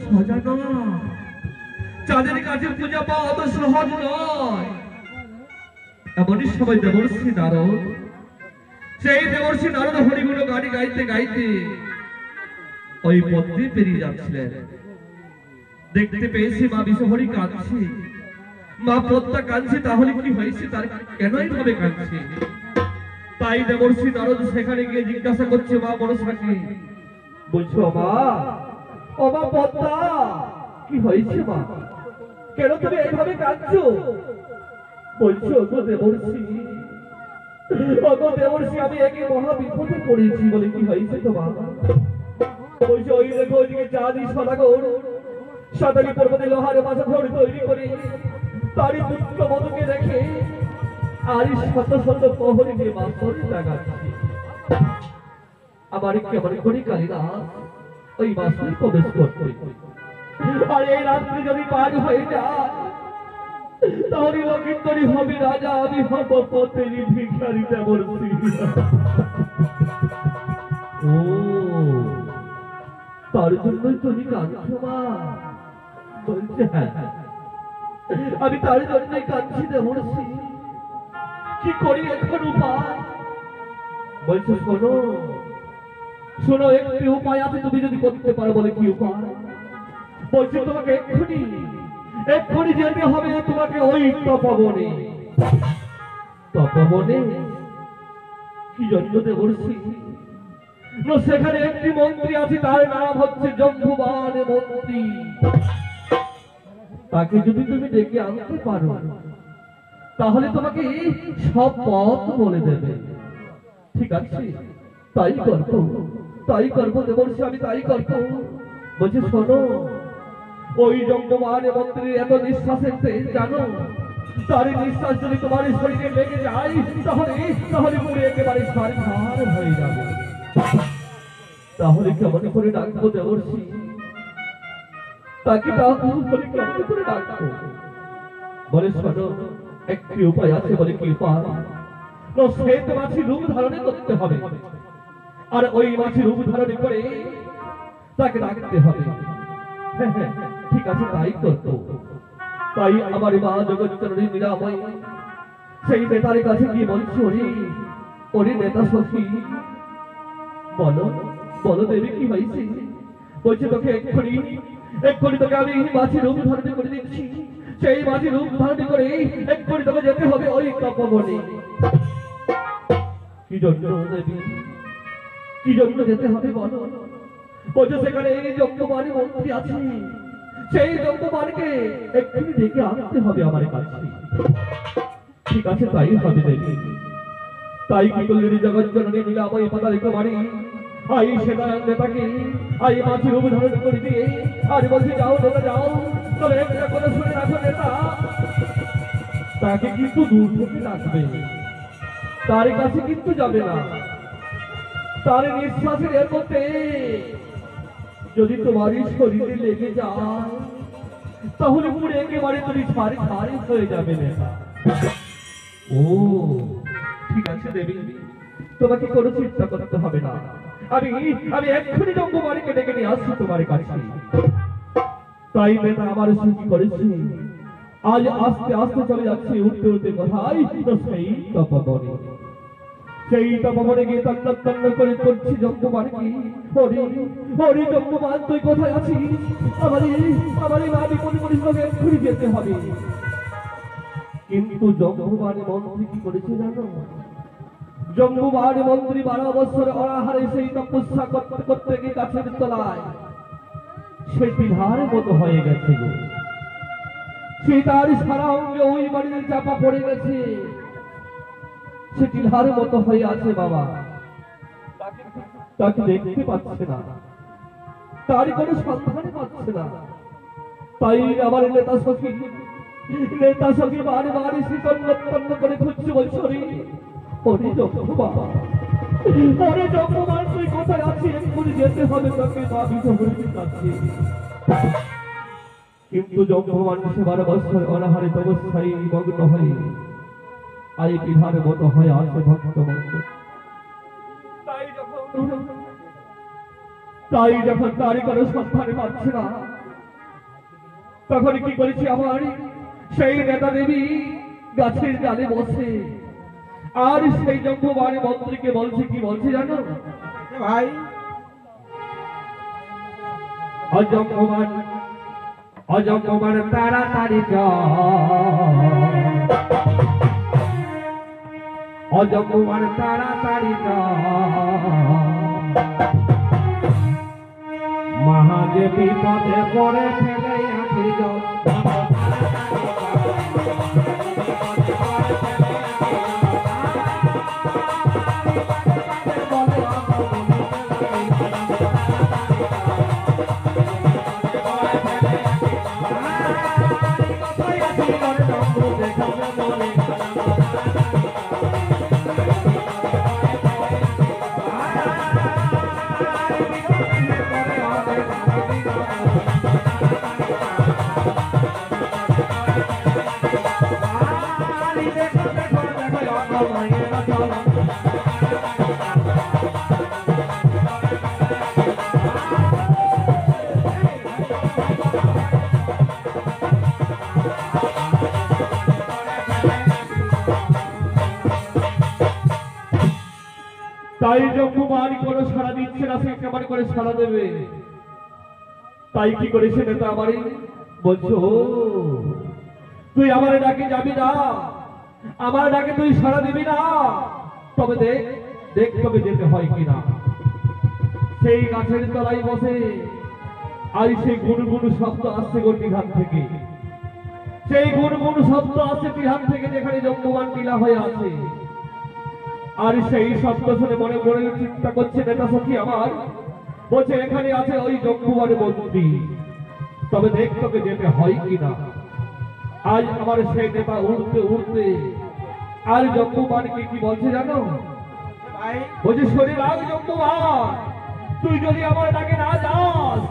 সাজানো চাঁদের কাছে পূজা পাওয়া অত সহজ নয়। এমনই সময় দেবর্ষী নারদ, সেই দেবর্ষী নারদ হরিগুলো গাড়ি গাইতে গাইতে ওই পথে পেরিয়ে যাচ্ছিলেন। দেখতে পেয়েছি মা বিষহরি কাঁদছে, মা পদ্মা কাঁদছে। তাহলে কি হয়েছে, তার কেন এইভাবে কাঁদছে? তাই দেবর্ষী নারদ সেখানে গিয়ে জিজ্ঞাসা করছে মা মনসাকে, বলছো মা, ও মা পদ্মা, কি হয়েছে মা, কেন তুমি এইভাবে কাঁদছো? বলছো গো দেবর্ষী, ওগো দেবর্ষী, আমি একে মহা বিপদে পড়েছি। বলে কি হয়েছে তোমার? বলছো ওই দেখো ওইদিকে চাঁদি সদাগর সাতালি পর্বতে লোহার মাথা ধরে তৈরি করে তারই পুত্র মধুকে রেখে আর শত শত প্রহরী দিয়ে মাস্তর লাগাচ্ছে। আমার কেমন করি কালীরা ওই মাস্তর প্রবেশ করতে, আর এই রাত্রি যদি পার হয়ে যায় তাহলে লক্ষিন্দরী হবে রাজা, আমি হব পথেরই ভিখারি দেবর্ষী। ও, তার জন্যই তুমি কাঁদছো মা? বলছে হ্যাঁ, আমি তার জন্যই কাঁদছি দেবর্ষী। কি করি এখন উপায়? বলছে শোনো শোনো, একটি উপায় আছে, তুমি যদি করতে পারো। বলে কি উপায়? বলছে তোমাকে এক্ষুনি এক্ষুনি যেতে হবে তোমাকে ওই তপবনে। তপবনে কি জন্য দেবর্ষী? সেখানে একটি মন্ত্রী আছে, তার নাম হচ্ছে জম্বুবান মন্ত্রী। তাকে যদি তুমি ডেকে আনতে পারো তাহলে তোমাকে সব পথ বলে দেবে। ঠিক আছে, তাই করবো, তাই করবো দেবর্ষী, আমি তাই করবো। বলছে শোনো, ওই জম্বুবান মন্ত্রীর এত নিঃশ্বাসের তেজ জানো, তার নিঃশ্বাস যদি তোমার শরীরে লেগে যায় তাহলে তাহলে পুরো একেবারে সার হয়ে যাবে। তাহলে কেমন করে ডাকবো দেবর্ষী? তাকে কেমন করে ডাকবো? বলে শোনো, একটি উপায় আছে। বলে কি উপায়? শ্বেত মাছি রূপ ধারণ করতে হবে, আর ওই মাছি রূপ ধারণ করে তাকে ডাকতে হবে। হ্যাঁ হ্যাঁ, ঠিক আছে, তাই করবো। তাই আমার মা জগৎজননী নিরাময় সেই নেতার কাছে গিয়ে বলছি, ওরে নেতা সখী, বলো বলো দেবী কি হয়েছে? বলছে তোকে এক্ষুনি এক্ষুনি তোকে আমি মাছি রূপ ধারণ করে দিচ্ছি। সেই মাছি রূপ ধারণ করে এক্ষুনি তোকে যেতে হবে ওই তপবনে। কি জন্য দেবী, কি জন্য যেতে হবে বলো? বলছে সেখানে এই জম্বুবান মন্ত্রী আছে, সেই জম্বুবানকে এক্ষুনি ডেকে আনতে হবে আমার কাছে। ঠিক আছে, তাই হবে দেবী। তাই কি করলেন জগৎজননী নীলাময়ী পাতালিক বাণী আই সেনা নেতাকে আই মাছি রূপ ধারণ করে দিয়ে আর বলছি যাও নেতা যাও, তবে একটা কথা শুনে রাখো নেতা, তাকে কিন্তু দূর থেকে রাখবে, তার কাছে কিন্তু যাবে না। তার নিঃশ্বাসের এরপরে যদি তোমারই শরীরে লেগে যায় তাহলে পুরো একেবারে তুমি ছাড়ি হয়ে যাবে নেতা। ও ঠিক আছে দেবী, তোমাকে কোনো চিন্তা করতে হবে না, আমি আমি এক্ষুনি জম্বুবানকে ডেকে নিয়ে আসছি তোমার কাছে। তাই নেতা আমার সুখী করেছি, আজ আস্তে আস্তে চলে যাচ্ছে উঠতে উঠতে কোথায়? সেই তপবনে। সেই তপবনে গিয়ে তন্ন করে করছি জম্বুবানকে, ওরে ওরে জম্বুবান তুই কোথায় আছিস? আমার মা বিপদে পড়িস, তোকে এক্ষুনি যেতে হবে। কিন্তু জম্বুবান মন্ত্রী কি করেছে জানো? জম্বুবান মন্ত্রী 12 বছর অনাহারে সেই তপস্যা করতে করতে গিয়ে গাছের তলায় সে বিধার মতো হয়ে গেছে গো। সে তার সারা অঙ্গে ওই বাড়িতে চাপা পড়ে গেছে, সে টিলার মতো হয়ে আছে বাবা। তাকে দেখতে পাচ্ছে না, তার কোনো সন্ধান পাচ্ছে না। তাই আমার নেতা সখী বারে বারে সে তন্ন করে খুঁজছে, বলছে ওরে জম্বুবান তুই কোথায় আছিস? এক্ষুনি যেতে হবে তোকে মা বিষহরির কাছে। কিন্তু জম্বুবান 12 বছর অনাহারে তপস্যায় মগ্ন হয়ে আই বিধার মতো হয়ে আছে ভক্ত ভক্ত। তাই যখন তারই কোনো সন্ধান পাচ্ছে না, তখন কি করেছি আমার সেই নেতা দেবী গাছের ডালে বসে আর সেই জম্বুবাণী মন্ত্রীকে বলছে, কি বলছে জানো ভাই? অজম্বুবাণ অজম্বুবাণ তাড়াতাড়ি যা, অজম্বুবাণ তাড়াতাড়ি যা, মহাজে বিপদে পড়ে ফেলে আখির জল। তাই জম্বুবাণ কোনো সাড়া দিচ্ছে না, সে কেমন করে সাড়া দেবে? তাই কি করেছে নেতা আমারই বলছো, তুই আমার ডাকে যাবি না, আমার ডাকে তুই সাড়া দিবি না, তবে দেখ দেখ তবে যেতে হয় কিনা। সেই গাছের তলায় বসে আর সেই গুনগুন শব্দ আসছে গটিঘাট থেকে, সেই গুনগুন শব্দ আসছে টিহাট থেকে, যেখানে জম্বুবাণ টিলা হয়ে আছে। আর সেই শব্দ শুনে মনে মনে চিন্তা করছে নেতা সখী আমার, বলছে এখানে আছে ওই জম্বুবাণ মন্ত্রী, তবে দেখ তোকে যেতে হয় কিনা। আজ আমার সেই নেতা উঠতে উঠতে আর জম্বুবাণকে কি বলছে জানো? বলছে শরীর আগ জম্বুবাণ, তুই যদি আমার ডাকে না যাস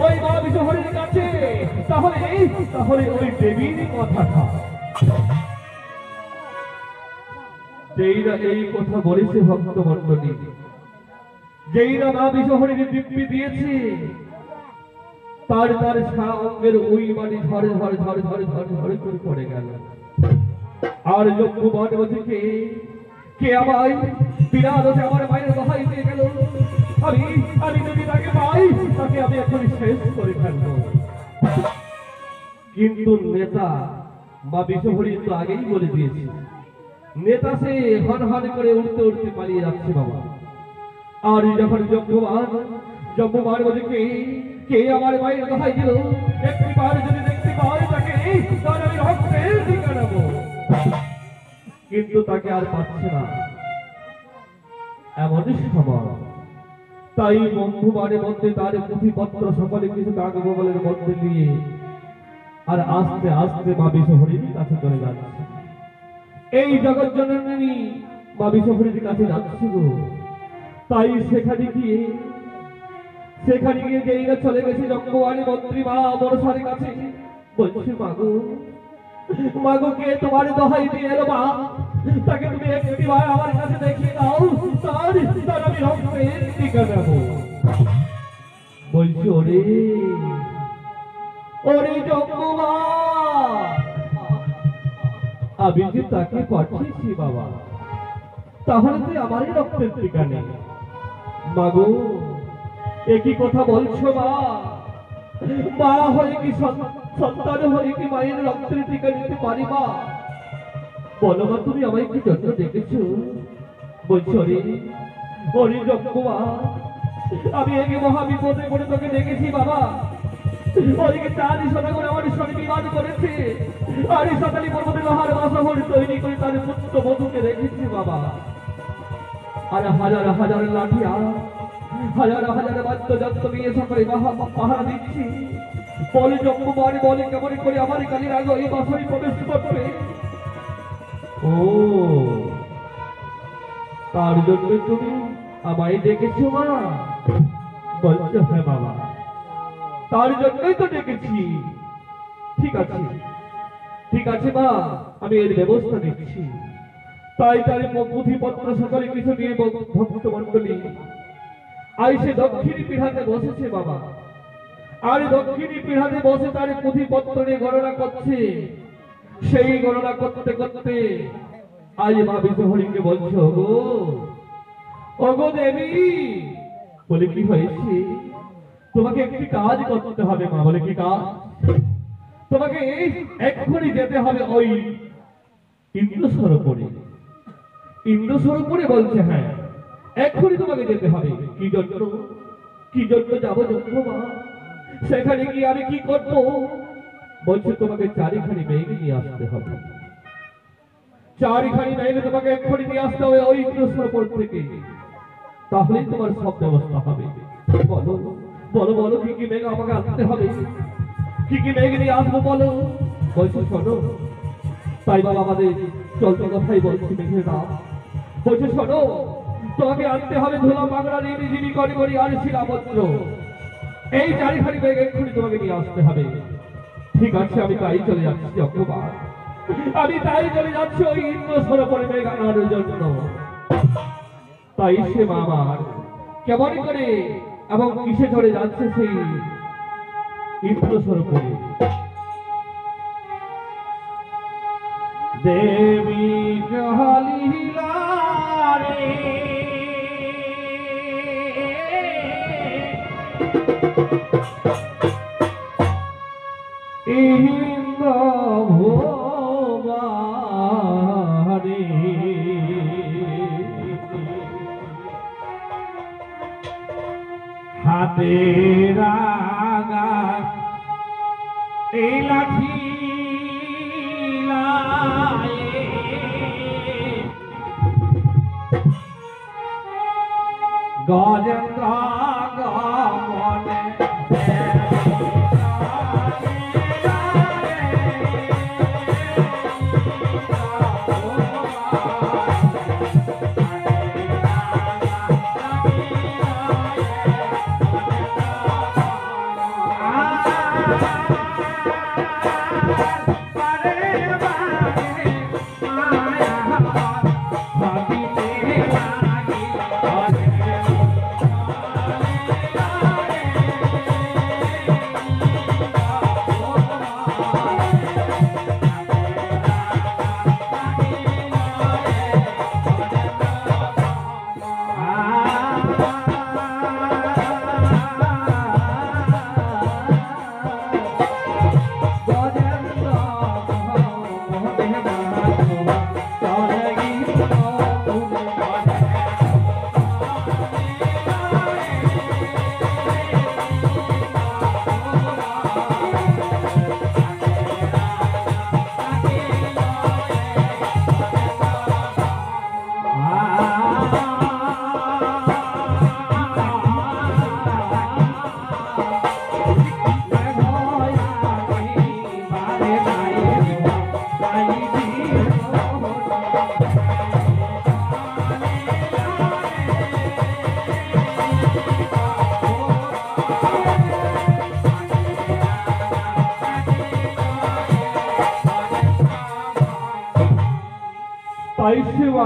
ওই মা বিশ্বহরীর কাছে, তাহলে তাহলে ওই দেবীর কথাটা। যেইরা এই কথা বলেছে ভক্ত মন্ডলী, যেইরা মা বিশ্বহরীর দিব্যি দিয়েছে, তার তার সারা অঙ্গের ওই মাটি ঝড়ে ঝড়ে ঝড়ে ঝড়ে ঝড়ে ঝড়ে করে পড়ে গেল। আর জম্বুবাণ বলছে কে আমায় বিরাট হচ্ছে আমার মায়ের দোহাই দিয়ে গেল, আমি আমি যদি তাকে পাই তাকে আমি এখন শেষ করে ফেলবো। কিন্তু নেতা মা বিশ্বহরী তো আগেই বলে দিয়েছে, নেতা সে হন হন করে উঠতে উঠতে পালিয়ে যাচ্ছে বাবা। আর যখন জম্বুবাণ বলছে কে আমার মায়ের দোহাই দিল, একটি বার যদি দেখতে পাই তাকে তার আমি রক্তের টিকা নেব। কিন্তু তাকে আর পাচ্ছে না এমন সময়, তাই জম্বুবাণের মধ্যে তার পুঁথিপত্র সকলে কিছু কাগজের মধ্যে দিয়ে আর আস্তে আস্তে মা বিশ্বহরীর কাছে চলে যাচ্ছে। এই জগৎ জননী মা বিশ্বহরীর কাছে যাচ্ছে গো। তাই সেখানে গিয়ে যেইরা চলে গেছে জম্বুবাণী মন্ত্রী মা বড়সারের কাছে, বলছে মাগো মাগো কে তোমার দোহাই দিয়ে এলো মা, তাকে তুমি একটিবার আমার কাছে দেখিয়ে দাও, তার আমি রক্তের টিকা নেব। বলছি ওরে ওরে জম্বুবাণ, আমি যে তাকে পাঠিয়েছি বাবা, তাহলে তুই আমারই রক্তের টিকা নে। মাগো একই কথা বলছো মা, মা হয়ে কি সন্তান হয়ে কি মায়ের রক্তের টিকা নিতে পারি মা? বলো মা তুমি আমায় কি জন্য দেখেছো? বলছো ওরে জম্বুবাণ, আমি এই মহাবিপদে পড়ে তোকে দেখেছি বাবা। ওদিকে চাঁদ সোনা করে আমার সঙ্গে বিবাদ করেছে, আর এই সকালে পর্বতে লোহার বাসা তৈরি করে তার পুত্র বধূকে রেখেছি বাবা। আর হাজার হাজার লাঠি আর হাজার হাজার বাদ্যযন্ত্র নিয়ে সকালে পাহারা দিচ্ছি। বলে জম্বুবাণ বলে কেমন করে আমার কালীর আগে এই বাসায় প্রবেশ করবে? ও তার জন্য তুমি আমায় ডেকেছো মা? বলছো হ্যাঁ বাবা, তার জন্যই তো ডেকেছি। ঠিক আছে ঠিক আছে মা, আমি এর ব্যবস্থা নিচ্ছি। তাই তার পুঁথিপত্র সকলে কিছু নিয়ে ভক্ত মন্ডলী আইসে দক্ষিণ পিঠাতে বসেছে বাবা। আর দক্ষিণী পীড়াতে বসে তার পুঁথিপত্র নিয়ে গণনা করছে। সেই গণনা করতে করতে আজ মা বিশ্বহরিকে বলছো, গো ওগো দেবী, বলে কি হয়েছে? তোমাকে একটি কাজ করতে হবে মা। বলে কি কাজ? তোমাকে এক্ষুনি যেতে হবে ওই ইন্দ্রসরোবরে। ইন্দ্রসরোবরে বলছে হ্যাঁ, এক্ষুনি তোমাকে যেতে হবে। কি জন্য? কি জন্য যাবো যোগ্য মা? সেখানে গিয়ে আমি কি করব? বলছে তোমাকে চারিখানি মেঘ নিয়ে আসতে হবে। চারিখানি মেঘ তোমাকে এক্ষুনি নিয়ে আসতে হবে ওই ইন্দ্রসরোবর থেকে, তাহলেই তোমার সব ব্যবস্থা হবে। বলো বলো বলো, কি কি মেঘ আমাকে আনতে হবে? কি কি মেঘ নিয়ে আসবো বলো? বলছে শোনো, তাই বাবা আমাদের চলতে কথাই বলছি মেঘের নাম। বলছে শোনো, তোমাকে আনতে হবে ধুলা পাগড়া রিমিঝিমি করি করি আর শিলাপত্র। এই চারিখানি মেঘ এক্ষুনি তোমাকে নিয়ে আসতে হবে। ঠিক আছে, আমি তাই চলে যাচ্ছি অগ্রবার, আমি তাই চলে যাচ্ছি ওই ইন্দ্রসরোবরে মেঘ আনার জন্য। তাই সে মা আমার কেমন করে এবং কিসে চড়ে যাচ্ছে সেই ইন্দ্রসরোবরে। দেবী জহলিলা রে ইন্দ্র ভোবারে হাতে রাগা এই লাঠি গজেন্দ্র গমনে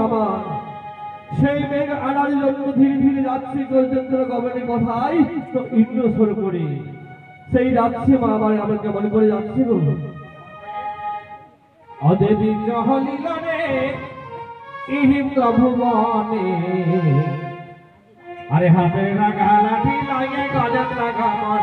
আমার সেই মেঘ আনার জন্য ধীরে ধীরে যাচ্ছি গজেন্দ্র গমনের কথাই তো ইন্দ্রসরোবরে। সেই যাচ্ছে মা আমার, আমার কেমন করে যাচ্ছে গো। অদেবী জহলিলা রে ইন্দ্র ভুবনে, আরে হাতে রাগা লাঠি লাগে গজেন্দ্র গমন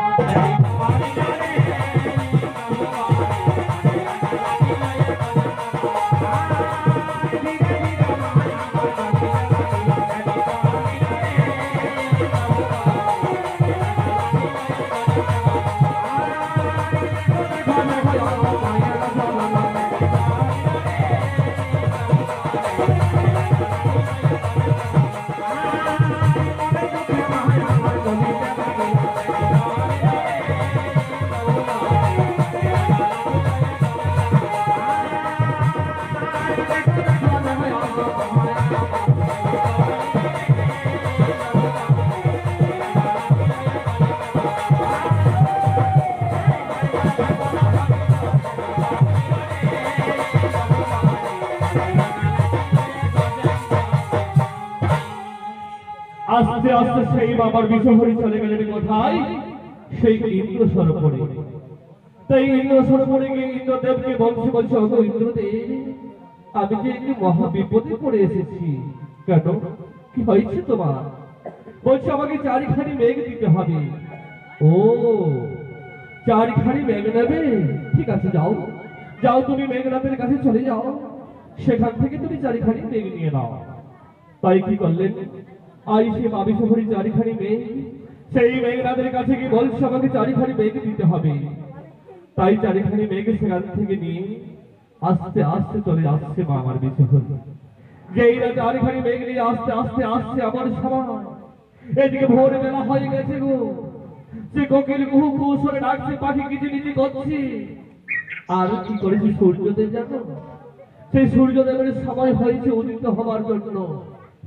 আস্তে আস্তে সেই বাবার বিশ্বহরি চলে গেলেন কোথায়? সেই ইন্দ্র সরোবরে। তাই ইন্দ্র সরোবরে গিয়ে ইন্দ্রদেবকে বলছে বলছে ওগো ইন্দ্রদেব, আমি যে একটি মহা বিপদে পড়ে এসেছি। কেন, কি হয়েছে তোমার? বলছে আমাকে চারিখানি মেঘ দিতে হবে। ও, চারিখানি মেঘ নেবে? ঠিক আছে, যাও যাও, তুমি মেঘনাথের কাছে চলে যাও, সেখান থেকে তুমি চারিখানি মেঘ নিয়ে নাও। তাই কি করলেন? আই সে মাবি শহরে চারিখানি মেঘ, সেই মেঘনাথের কাছে গিয়ে বলছে আমাকে চারিখানি মেঘ দিতে হবে। তাই চারিখানি মেঘ সেখান থেকে নিয়ে আস্তে আস্তে চলে আসছে মা আমার বিশহর। যেই না চারিখানি মেঘ নিয়ে আস্তে আস্তে আসছে আমার সময়, এদিকে ভোর বেলা হয়ে গেছে গো। সে কোকিল কুহু কুহু সরে ডাকছে, পাখি কিচিমিচি করছে। আর কি করেছে সূর্যদেব জানো? সেই সূর্যদেবের সময় হয়েছে উদিত হবার জন্য,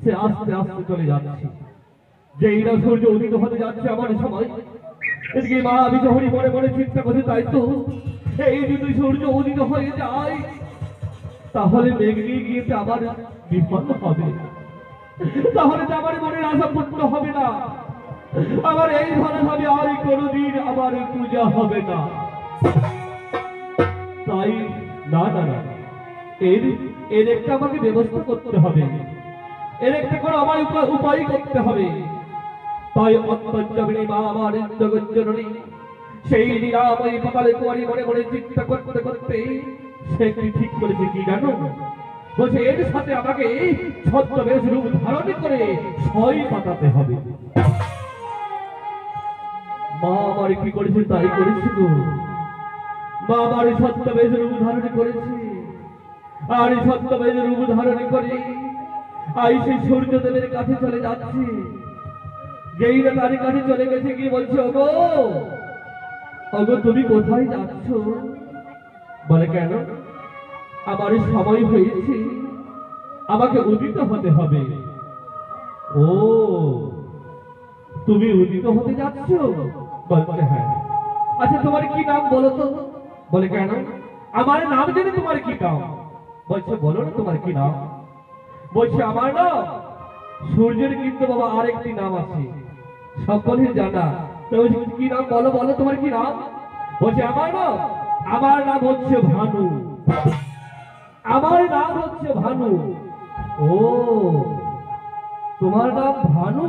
সে আস্তে আস্তে চলে যাচ্ছে। যেই না সূর্য উদিত হতে যাচ্ছে আমার সময়, এদিকে মা বিজহরি মনে মনে চিন্তা করছে, তাই তো এই যদি সূর্য উদিত হয়ে যায় তাহলে মেঘ নিয়ে গিয়ে আবার বিপদ হবে, তাহলে তো আমার মনের আশা পূর্ণ হবে না, আমার এই ধরা হবে আর কোনোদিন আমার পূজা হবে না। তাই না না না, এর এর একটা আমাকে ব্যবস্থা করতে হবে, এর একটা করে আমার উপায় করতে হবে। তাই অন্তর্যামিনী মা আমার জগজ্জননী সেই নিরাময় পাতালে কুয়ারি মনে মনে চিন্তা করতে করতে সে কি ঠিক করেছে কি জানো? বলছে এর সাথে আমাকে ছদ্মবেশ রূপ ধারণ করে ছয় পাতাতে হবে। মা আমার কি করেছে তাই করেছে গো। মা আমার ছদ্মবেশ রূপ ধারণ করেছে, আর ছদ্মবেশ রূপ ধারণ করে আই সেই সূর্যদেবের কাছে চলে যাচ্ছে। যেই না তার কাছে চলে গেছে কি বলছে, ওগো ওগো তুমি কোথায় যাচ্ছ? বলে কেন? আমার সময় হয়েছে, আমাকে উদিত হতে হবে। ও, তুমি উদিত হতে যাচ্ছ? বলছে হ্যাঁ। আচ্ছা তোমার কি নাম বলো তো? বলে কেন? আমার নাম জেনে তোমার কি কাম? বলছে বলো না তোমার কি নাম। বলছে আমার নাম সূর্যের, কিন্তু বাবা আরেকটি নাম আছে, সকলের জানা। তো কি নাম বলো, বলো তোমার কি নাম? বলছে আমার নাম হচ্ছে ভানু, আমার নাম হচ্ছে ভানু। ও, তোমার নাম ভানু?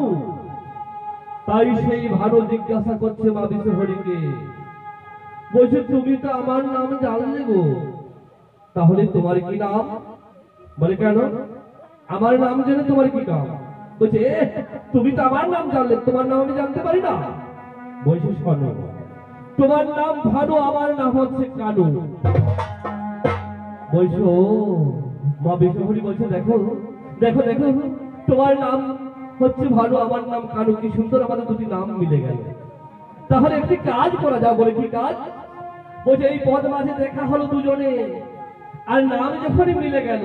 তাই সেই ভানু জিজ্ঞাসা করছে মা বিশহরীকে, বলছে তুমি তো আমার নাম জানলে গো, তাহলে তোমার কি নাম? বলে কেন? আমার নাম জেনে তোমার কি কাম? বলছে তুমি তো আমার নাম জানলে, তোমার নাম আমি জানতে পারি না? বলছে শোনো, তোমার নাম ভানু, আমার নাম হচ্ছে কানু। বলছো মা বিশহরী বলছে দেখো দেখো দেখো, তোমার নাম হচ্ছে ভানু, আমার নাম কানু, কি সুন্দর আমাদের দুটি নাম মিলে গেল। তাহলে একটি কাজ করা যাও। বলে কি কাজ? বলছে এই পদ মাঝে দেখা হলো দুজনে, আর নাম যখনই মিলে গেল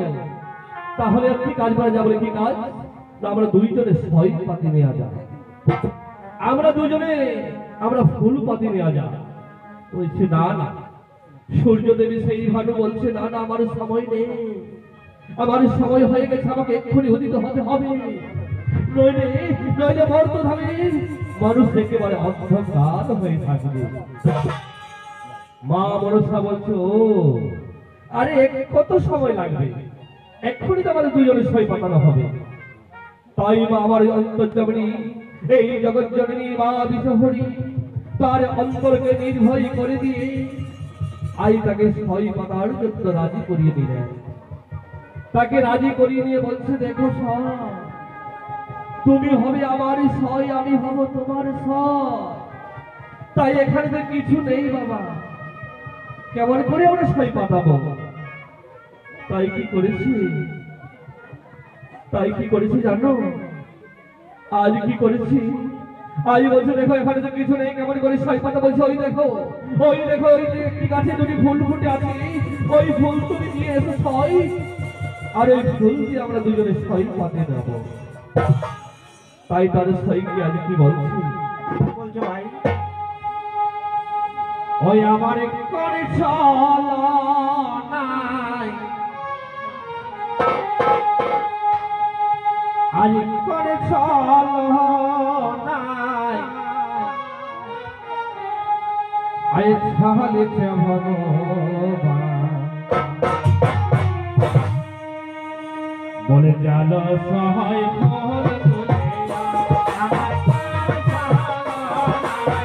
তাহলে একটি কাজ করা যাবে। কি কাজ? আমরা দুইজনে ছয় পাতি নেওয়া যায়, আমরা দুজনে আমরা ফুল পাতি নেওয়া যায়। বলছে না না, সূর্যদেবী সেই ভানু বলছে না না, আমার সময় নেই, আমার সময় হয়ে গেছে, আমাকে এক্ষুনি উদিত হতে হবে, নইলে নইলে মর্ত ধামে মানুষ একেবারে অন্ধকার হয়ে থাকবে। মা মনসা বলছো আরে কত সময় লাগবে, এক্ষুনি তো আমাদের দুজনের সই পাতানো হবে। তাই মা আমার অন্তর্যামিনী এই জগজ্জননী মা বিশহরী তার অন্তরকে নির্ভয় করে দিয়ে আই তাকে সই পাতার জন্য রাজি করিয়ে দিলেন। তাকে রাজি করিয়ে নিয়ে বলছে দেখো সব, তুমি হবে আমার সই, আমি হব তোমার সই। তাই এখানে তো কিছু নেই বাবা, কেমন করে আমরা সই পাতাবো? তাই কি করেছি, তাই কি করেছি জানো? আজ কি করেছি? আজ বলছে দেখো এখানে তো কিছু নেই, কেমন করে সই পাতা? বলছে ওই দেখো ওই দেখো, ওই যে একটি গাছে দুটি ফুল ফুটে আছে, ওই ফুল তুমি নিয়ে এসো সই, আর ওই ফুল দিয়ে আমরা দুজনে সই পাতে দেবো। তাই তার সই কি আজ কি বলছি? বলছো ভাই? ওই আমার করে চলা নাই, আজ করে চল নাই, আয় ছাহালেছে ভগবান বলে জাল সহায় ফল তোলে আমার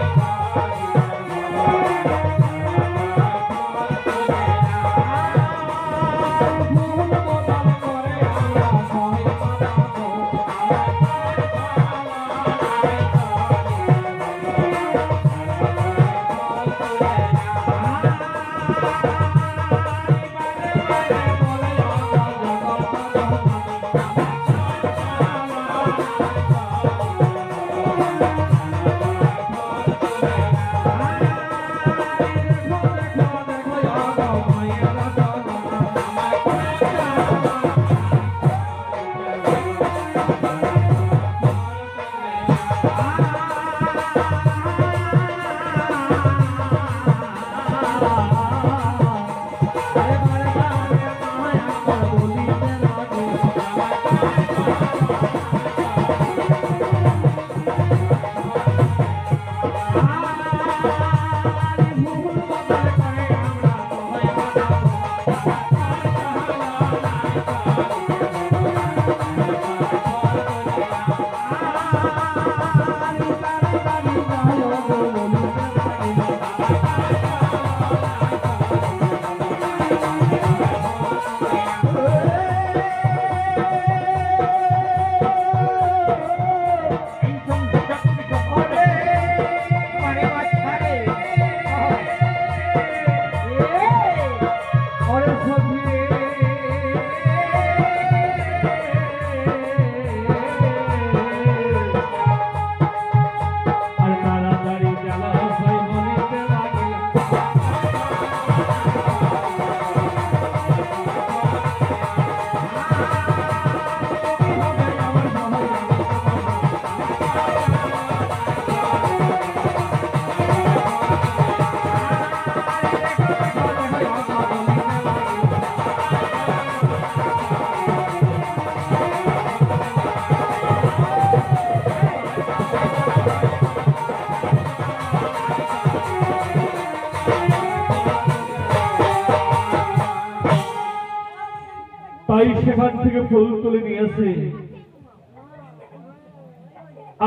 তাই সেখান থেকে ফুল তুলে নিয়ে আসে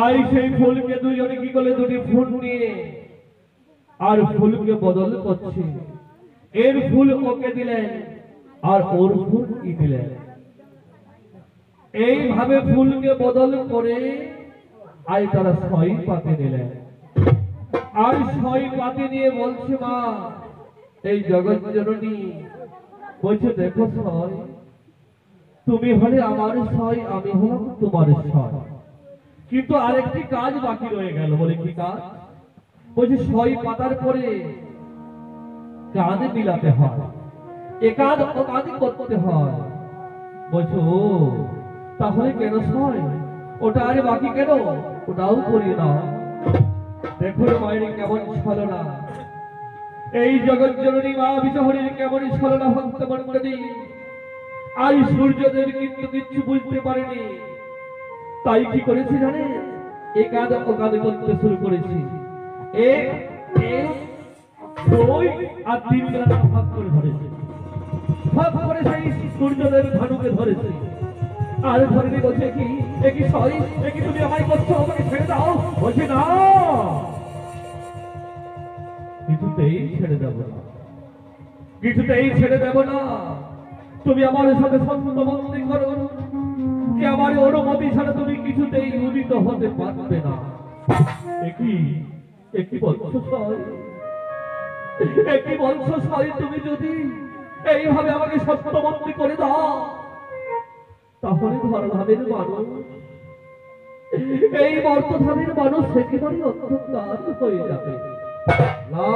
আই সেই ফুলকে দুজনে কি করলে দুটি ফুল নিয়ে আর ফুলকে বদল করছে এর ফুল ওকে দিলেন আর ওর ফুল কি দিলেন এইভাবে ফুলকে বদল করে আই তারা 6 পাতে দিলেন আর 6 পাতে নিয়ে বলছে মা এই জগৎ জননী বলছে দেখো 6 তুমি হলে আমার 6 আমি হলাম তোমার 6 কিন্তু আরেকটি কাজ বাকি রয়ে গেল বলে কি কাজ বলছে 6 পাতার পরে কাঁধে মিলাতে হয় একাদ ও কাঁধে করতে হয় বলছো তাহলে কেন 6 ওটা আরে বাকি কেন ওটাও করি না দেখো মায়ের কেমন ছলনা এই জগৎ জননী মা বিজহরীর কেমন ছলনা ভক্ত মণ্ডলী আই সূর্যদেব কিন্তু কিছু বুঝতে পারেনি তাই কি করেছে জানেন একাদ ও কাঁধ করতে শুরু করেছি এক দুই আর 3 বেলা ভাগ করে ধরেছে ভাগ করে সেই সূর্যদেব ধনুকে ধরেছে আর ধরে বলছে কি একই সরি একই তুমি আমায় করছো আমাকে ছেড়ে দাও বলছে না কিছুতেই ছেড়ে দেব না কিছুতেই ছেড়ে দেব না তুমি আমার সাথে সম্বন্ধ করো যে আমার অনুমতি ছাড়া তুমি কিছুতেই উদিত হতে পারবে না একই বলছো সরি একই বলছো সরি তুমি যদি এইভাবে আমাকে সত্যবন্দী করে দাও তাহলে ধর্মধামের মানুষ এই মর্তধামের মানুষ একেবারে অন্ধকার হয়ে যাবে না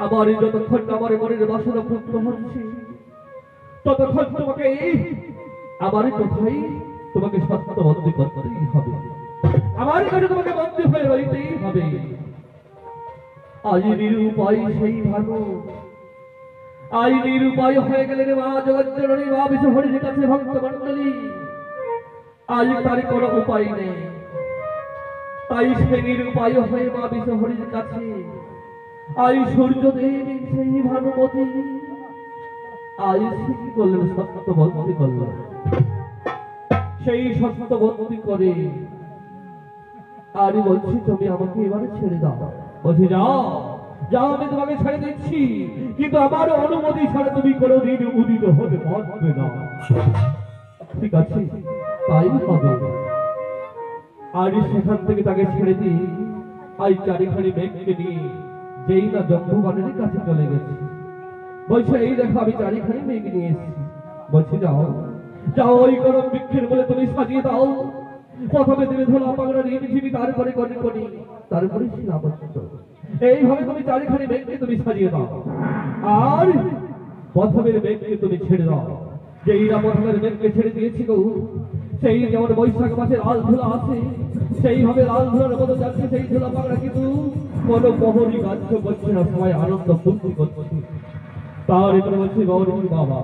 আমার যতক্ষণ আমার মনের বাসনা পূর্ণ হচ্ছে ততক্ষণ তোমাকে আমার কোথায় তোমাকে সত্যবন্দী করতেই হবে আমার কাছে তোমাকে বন্দী হয়ে রইতেই হবে আজ নিরুপায় সেই ভালো আই নিরুপায় হয়ে গেলেন মা জগজ্জননী মা বিশ্বহরির কাছে ভক্ত মণ্ডলী আজ তার কোনো উপায় নেই তাই সে নিরুপায় হয়ে মা বিশ্বহরীর কাছে আই সূর্যদেব সেই ভানুমতি আই সে কি করলেন, সত্যবতী করলেন। সেই সত্যবতী করে আরে বলছি তুমি আমাকে এবারে ছেড়ে দাও। বলছি যাও যাও, আমি তোমাকে ছেড়ে দিচ্ছি, কিন্তু আমার অনুমতি ছাড়া তুমি কোনোদিন উদিত হতে পারবে না। ঠিক আছে, তাই হবে। আর সেখান থেকে তাকে ছেড়ে দিই আই চারিখানি মেঘকে নিয়ে যেই না জম্বুবানের কাছে চলে গেছে। বলছে এই দেখো আমি চারিখানি মেঘ নিয়ে এসেছি। বলছি যাও যাও, ওই গরম বৃক্ষের বলে তুমি সাজিয়ে দাও। প্রথমে দেবে ধোলা পাগড়া রিমঝিমি, তারপরে কনে কনি, তারপরে শিলাবদ্ধ। এইভাবে তুমি চারিখানি মেঘকে তুমি সাজিয়ে দাও। আর প্রথমের মেঘকে তুমি ছেড়ে দাও। যেই না প্রথমের মেঘকে ছেড়ে দিয়েছিল, সেই যেমন বৈশাখ মাসে লাল ধুলা আছে, সেইভাবে লাল ধুলার মতো যাচ্ছে সেই ধুলা পাগড়া, কিন্তু কোনো প্রহরী কার্য করছে না, সবাই আনন্দ ফুর্তি করছে। তার উপরে বলছে গৌরী বাবা,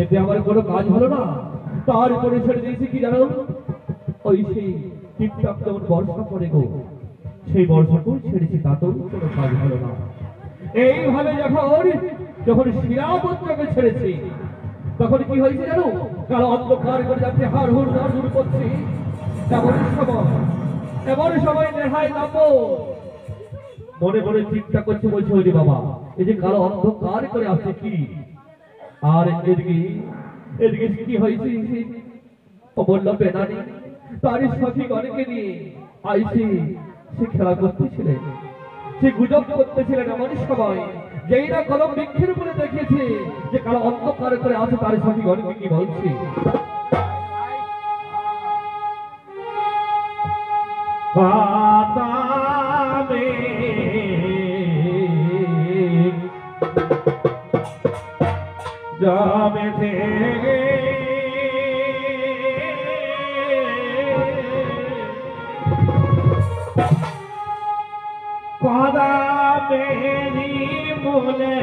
এতে আমার কোনো কাজ হলো না। তার উপরে ছেড়ে দিয়েছি কি জানো, ওই সেই টিপটাপ যেমন বর্ষা পড়ে গো, সেই বর্ষাকেও ছেড়েছি, তাতেও কোনো কাজ হলো না। এইভাবে যখন শিলাবদ্ধকে ছেড়েছি, তখন কি হয়েছে জানো, কালো অন্ধকার করে যাচ্ছে, হাড় হুড় হাড় হুড় করছে। এমন সময় নেহাই নামো মনে মনে চিন্তা করছে, বলছে ওরে বাবা, এই যে কালো অন্ধকার করে আসছে কি, আর এদিকে এদিকে কি হয়েছে, বলল বেনানি তারই সঠিক অনেকে নিয়ে আইসি সে খেলা করতেছিলেন, সে গুজব করতেছিলেন। এমন সময় যেই না কলম বৃক্ষের উপরে দেখেছে যে কালো অন্ধকার করে আছে, তার সঠিক অনেকে কি বলছে, যাবে থেকে কদা মেরি মনে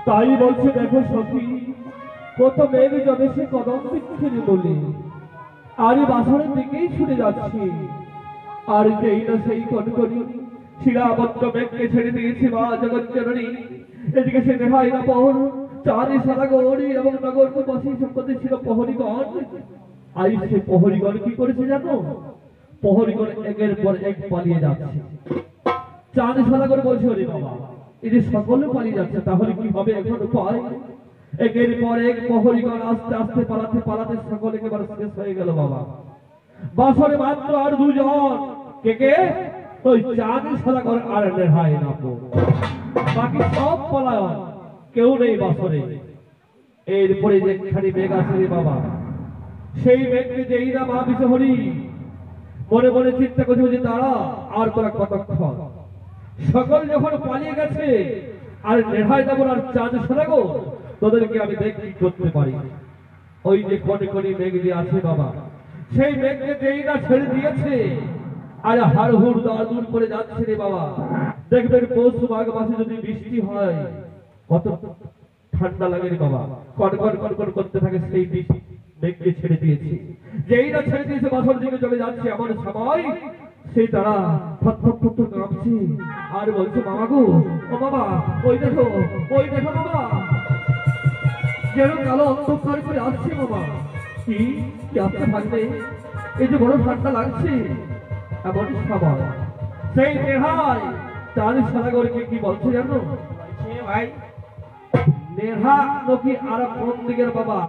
তাই বলছে দেখো সখী, কত মেঘ জমে সে কদম বৃক্ষের বলে, আর বাসনের দিকেই ছুটে যাচ্ছে। আর যেই না সেই কনকনি শিলাবদ্ধ মেঘকে ছেড়ে দিয়েছে মা জগজ্জননী। এদিকে সে নেহাই না পহর, চাঁদে সারা গৌরী এবং নগরবাসী সম্পত্তি ছিল প্রহরীগণ। আই সে প্রহরীগণ কি করেছে জানো, প্রহরীগণ একের পর এক পালিয়ে যাচ্ছে। চাঁদ সারা করে বলছে ওরে বাবা, এই যে সকলে পালিয়ে যাচ্ছে, তাহলে কি হবে এখন উপায়? একের পর এক প্রহরীগণ আস্তে আস্তে পালাতে পালাতে সকলে একেবারে শেষ হয়ে গেল বাবা। বাসরে মাত্র আর দুজন, কে কে? ওই চাঁদ সারা করে আর নেহাই না। বাকি সব পলায়ন, কেউ নেই বাসরে। এরপরে যেখানে মেঘ আছে রে বাবা, সেই মেঘকে যেই না মা বিশহরি মনে মনে চিন্তা করছে যে তারা আর তোরা কতক্ষণ, সকল যখন পালিয়ে গেছে আর নেহায় দেবো আর চাঁদ সারাগো, তোদেরকে আমি দেখি করতে পারি। ওই যে কোনে কোনে মেঘ যে আছে বাবা, সেই মেঘকে যেই না ছেড়ে দিয়েছে আর হাড়হুড় দূর করে যাচ্ছে রে বাবা। দেখবেন পৌষ মাঘ মাসে যদি বৃষ্টি হয় কত ঠান্ডা লাগে রে বাবা, কনকন কনকন করতে থাকে। সেই বৃষ্টি মেঘকে ছেড়ে দিয়েছে, যেই না ছেড়ে দিয়েছে বাসর দিকে চলে যাচ্ছে এমন সময় সেই তারা থরথর থরথর কাঁপছে আর বলছে মামা গো, ও বাবা ওই দেখো বাবা, যেন কালো অন্ধকার করে আসছে বাবা। কি কি আসতে থাকবে, এই যে বড় ঠান্ডা লাগছে এমন সময় সেই নেহাই তার সারাগরকে কি বলছে জানো ভাই, নেহা নাকি আর কোন দিকের বাবা